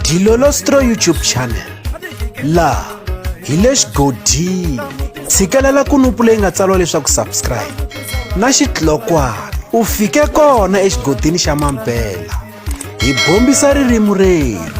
Dilolostro YouTube channel laha hi le xigodini tshikelela kunupu leyi nga tsariwa leswaku subscribe na xitlokwana u fike kona exigodini xa Mampela hi bombisa ririmi reru.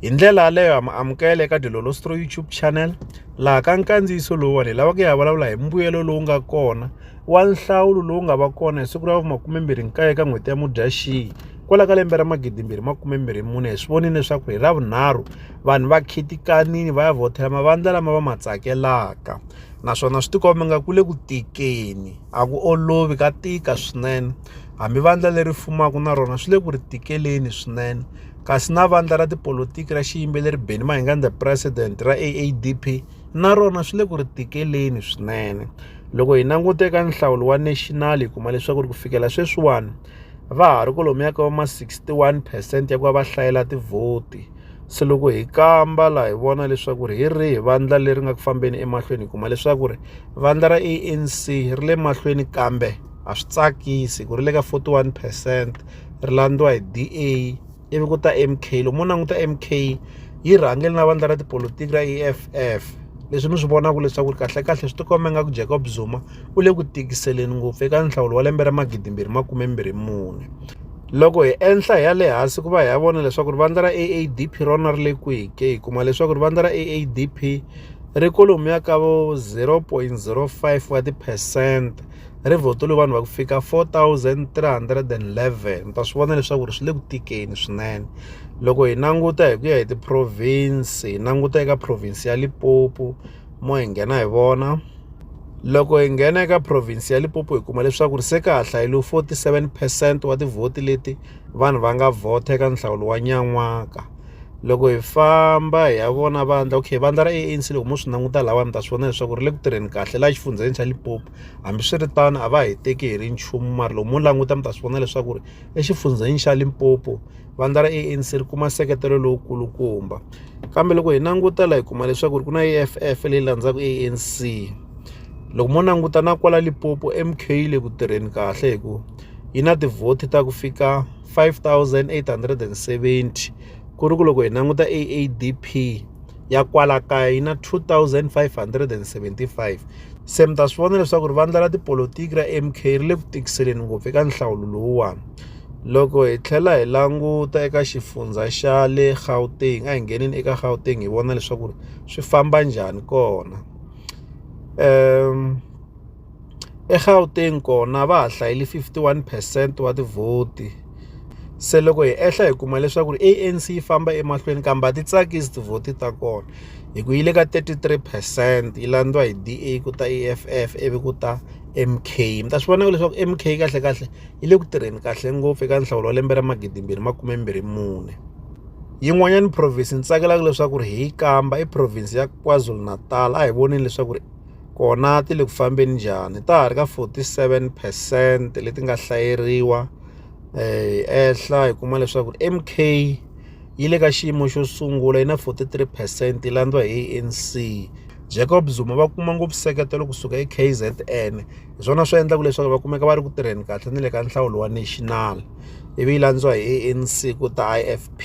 Hi ndlela yaleyo ma amukela eka Dilolostro YouTube channel laha ka nkandziyiso lowuwani hi lava ku ya vulavula hi mbuyelo lowu nga kona wa nhlawulo lowu nga va kona hi siku ra 29 ka n'hweti ya Mudyaxihi kwala ka lembe ra 2024. Hi swi vonile leswaku hi Ravunharhu vanhu va khitikanile va ya vhotela mavandla lama va ma tsakelaka, naswona swi tikomba nga ku le ku tikeni, a ku olovi, ka tika swinene. Hambi vandla leri fumaka na rona swi le ku ri tikeleni swinene, kasi na vandla ra tipolotiki ra xiyimbeleri Benny Mayengani the President ra AADP na rona swi le ku ri tikeleni swinene. Loko hi languta eka nhlawulo wa national hi kuma leswaku ku fikela sweswiwani va ha ri kolomu ka ma 61% ya ku va hlayela tivhoti. Se loko hi kamba laha hi vona leswaku hi rihi vandla leri nga ku fambeni emahlweni hi kuma leswaku vandla ra ANC ri le mahlweni, kambe a swi tsakisi ku ri le ka 41%, ri landziwa hi DA ivi ku ta MK. Loko mo languta MK yi rhangele na vandla ra tipolotiki ra EFF. Leswi mi swi vonaka leswaku kahle swi tikomba nga ku Jacob Zuma u le ku tikiseleni ngopfu eka nhlawulo wa lembe ra 2024. Loko hi enhla hi ya le hansi ku va hi ya vona leswaku vandla ra AADP rona ri le kwihi ke, hi kuma leswaku vandla ra AADP ri kolomu ka vo 0.05 wa ti-percent, ri vhoteliwe vanhu va ku fika 4,311. Mi ta swi vona leswaku swi le ku tikeni swinene. Loko hi languta hi ku ya hi ti-province, hi languta eka province ya Limpopo mo hi nghena hi vona. Loko hi nghena eka province ya Limpopo hi kuma leswaku se ka ha hlayeliwe 47% wa tivhoti leti vanhu va nga vhota eka nhlawulo wa nyan'waka. Loko hi famba hi ya vona vandla, vandla ra ANC loko mo swi languta lawa mi ta swi vona leswaku ri le ku tirheni kahle laha xifundzeni xa Limpopo. Hambi swi ri tano a va hi teki hi ri nchumu, mara loko mo languta mi ta swi vona leswaku exifundzeni xa Limpopo vandla ra ANC ri kuma nseketelo lowukulukumba. Kambe loko hi languta laha hi kuma leswaku ku na EFF leyi landzaka ANC. Loko mo languta na kwala Limpopo MK le ku tirheni kahle hi ku yi na tivhoti ta ku fika 5,870, ku ri ku loko hi languta AADP ya kwala kaya yi na 2,575. Se mi ta swi vona leswaku vandla ra tipolotiki ra MK ri le ku tikiseleni ngopfu eka nhlawulo lowuwani. Loko hi tlhela hi languta eka xifundza xa le Gauteng, a hi ngheneni eka Gauteng hi vona leswaku swi famba njhani kona. EGauteng kona va ha hlayeli 51% wa tivhoti. Se loko hi ehla hi kuma leswaku ANC yi famba emahlweni, kambe a ti tsakisi tivhoti ta kona hi ku yi le ka 33%, yi landziwa hi DA ku ta EFF ivi ku ta MK. Mi ta swi vona leswaku MK kahle yi le ku tirheni kahle ngopfu eka nhlawulo wa lembe ra 2024. Yin'wanyana province ni tsakelaka leswaku hi kamba i province ya KwaZulu-Natal. A hi voneni leswaku kona ti le ku fambeni njhani. Ta ha ri ka 47% leti nga hlayeriwa. Ehla hi kuma leswaku MK yi le ka xiyimo xo sungula yi na 43%, yi landziwa hi ANC. Jacob Zuma va kuma ngopfu seketelo kusuka KZN, hi swona swi endlaka leswaku va kumeka va ri ku tirheni kahle ni le ka nhlawulo wa national, ivi yi landziwa hi ANC ku ta IFP.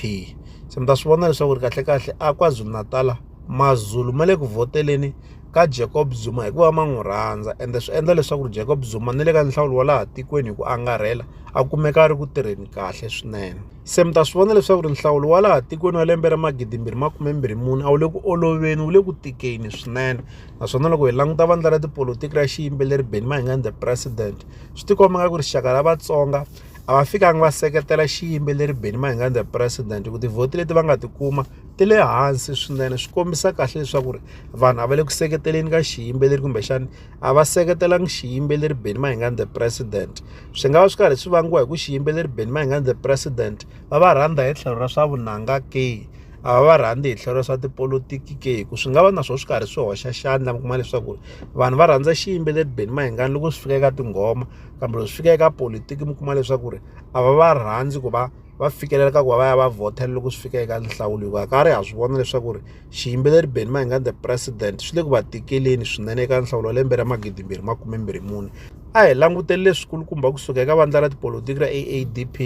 Se mi ta swi vona leswaku kahle a KwaZulu-Natal Mazulu ma le ku vhoteleni ka Jacob Zuma hikuva ma n'wi rhandza, ende swi endla leswaku Jacob Zuma ni le ka nhlawulo wa laha tikweni hi ku angarhela a kumeka a ri ku tirheni kahle swinene. Se mi ta swi vona leswaku nhlawulo wa laha tikweni wa lembe ra 2024 a wu le ku oloveni, wu le ku tikeni swinene. Naswona loko hi languta vandla ra tipolotiki ra xiyimbeleri Benny Mayengani the President, swi tikomba nga ku rixaka ra Vatsonga a va fikanga va seketela xiyimbeleri Benny Mayengani the President hi ku tivhoti leti va nga ti kuma ti le hansi swinene. Swi kombisa kahle leswaku vanhu a va le ku seketeleni ka xiyimbeleri, kumbexana a va seketelangi xiyimbeleri Benny Mayengani the President. Swi nga va swi karhi swi vangiwa hi ku xiyimbeleri Benny Mayengani the President va rhandza hi tlhelo ra swa vunanga ke, a va rhandzi hi tlhelo ra swa tipolotiki ke, hi ku swi nga va na swo swi karhi swi hoxa xandla. Mi kuma leswaku vanhu va rhandza xiyimbeleri Benny Mayengani loko swi fika eka tinghoma, kambe loko swi fika eka politiki mi kuma leswaku a va rhandzi ku va fikelela ka ku va ya va vhotela loko swi fika eka nhlawulo. Hikuva karhi ha swi vona leswaku xiyimbeleri Benny Mayengani the President swi le ku va tikeleni swinene eka nhlawulo wa lembe ra 2024. a hi languteli leswikulukumba kusuka eka vandla ra tipolotiki ra AADP,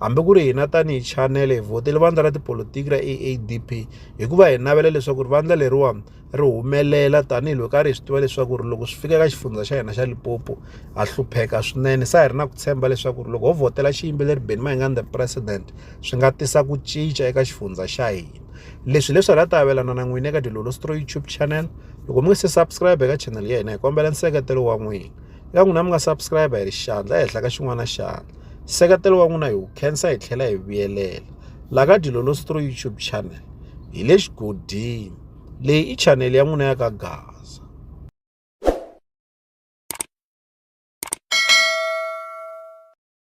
hambi ku ri hina tanihi chanele hi vhotele vandla ra tipolotiki ra AADP hikuva hi navela leswaku ri vandla leriwani ri humelela tanihiloko karhi hi swi tiva leswaku ri loko swi fika eka xifundza xa hina xa Limpopo ha hlupheka swinene. Se hi ri na ku tshemba leswaku ri loko ho vhotela xiyimbeleri Benny Mayengani the president swi nga tisa ku cinca eka xifundza xa hina. Leswi hi ta avelana na n'wina eka Dilolo Story YouTube channel. Loko mi nga se subscribe eka channel ya hina hi kombela nseketelo wa n'wina. Eka n'wina mi nga subscribe hi ri xandla ehenhla ka xin'wana na xandla. Nseketelo wa n'wina hi wu khensa hi tlhela hi vuyelela. Laha ka Dilolo Story YouTube channel hi le xigodini. Leyi i channel ya n'wina ya ka Gaza.